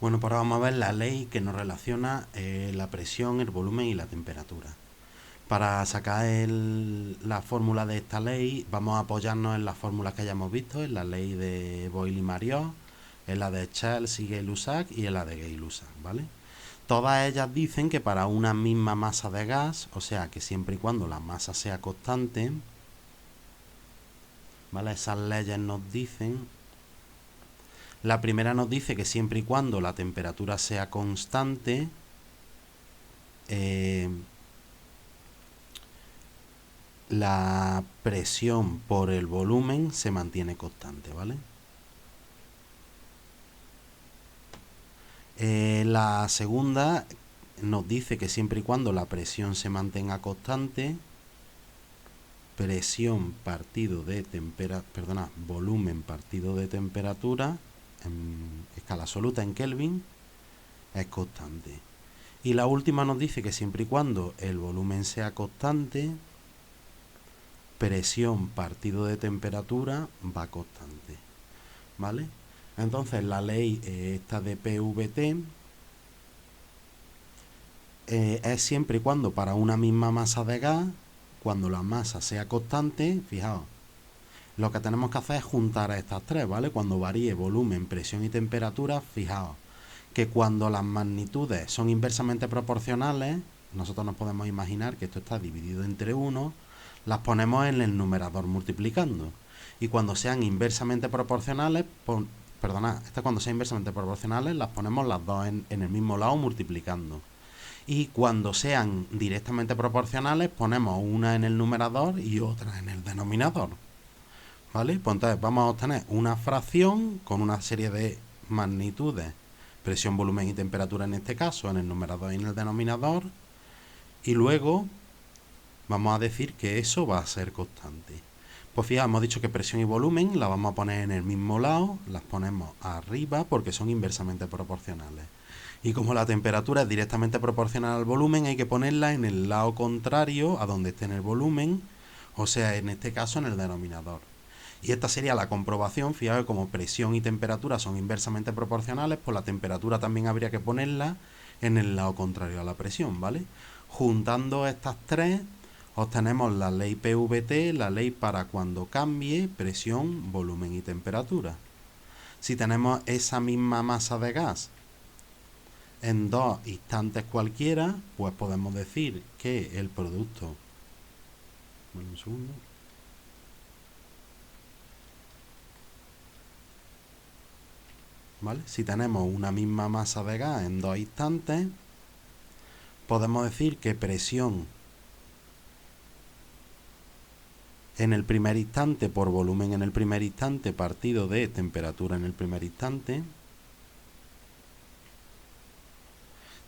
Bueno, pues ahora vamos a ver la ley que nos relaciona la presión, el volumen y la temperatura. Para sacar la fórmula de esta ley, vamos a apoyarnos en las fórmulas que hayamos visto, en la ley de Boyle-Mariot, en la de Chern-Gay-Lussac y en la de Gay-Lussac, ¿vale? Todas ellas dicen que para una misma masa de gas, o sea, que siempre y cuando la masa sea constante, ¿vale? Esas leyes nos dicen. La primera nos dice que siempre y cuando la temperatura sea constante, eh, la presión por el volumen se mantiene constante, ¿vale? La segunda nos dice que siempre y cuando la presión se mantenga constante, presión partido de volumen partido de temperatura en escala absoluta en Kelvin es constante. Y la última nos dice que siempre y cuando el volumen sea constante, presión partido de temperatura va constante, ¿vale? Entonces la ley esta de PVT es siempre y cuando para una misma masa de gas, cuando la masa sea constante, fijaos, lo que tenemos que hacer es juntar a estas tres, ¿vale? Cuando varíe volumen, presión y temperatura, fijaos que cuando las magnitudes son inversamente proporcionales, nosotros nos podemos imaginar que esto está dividido entre 1, las ponemos en el numerador multiplicando. Y cuando sean inversamente proporcionales, cuando sean inversamente proporcionales, las ponemos las dos en el mismo lado multiplicando. Y cuando sean directamente proporcionales, ponemos una en el numerador y otra en el denominador. ¿Vale? Pues entonces vamos a obtener una fracción con una serie de magnitudes, presión, volumen y temperatura en este caso, en el numerador y en el denominador. Y luego vamos a decir que eso va a ser constante. Pues fíjate, hemos dicho que presión y volumen las vamos a poner en el mismo lado, las ponemos arriba porque son inversamente proporcionales. Y como la temperatura es directamente proporcional al volumen, hay que ponerla en el lado contrario a donde esté en el volumen, o sea, en este caso en el denominador. Y esta sería la comprobación, fíjate, como presión y temperatura son inversamente proporcionales, pues la temperatura también habría que ponerla en el lado contrario a la presión, ¿vale? Juntando estas tres, obtenemos la ley PVT, la ley para cuando cambie presión, volumen y temperatura. Si tenemos esa misma masa de gas en dos instantes cualquiera, pues podemos decir que el producto... Bueno, un segundo. ¿Vale? Si tenemos una misma masa de gas en dos instantes, podemos decir que presión en el primer instante por volumen en el primer instante partido de temperatura en el primer instante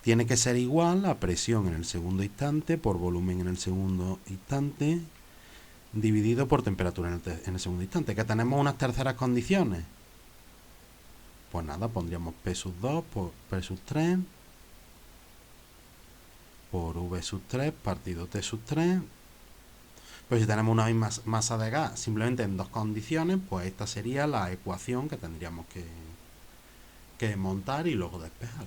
tiene que ser igual a presión en el segundo instante por volumen en el segundo instante dividido por temperatura en el segundo instante. Que tenemos unas terceras condiciones. Pues nada, pondríamos P sub 2 por P sub 3 por V sub 3 partido T sub 3. Pues si tenemos una misma masa de gas simplemente en dos condiciones, pues esta sería la ecuación que tendríamos que montar y luego despejar.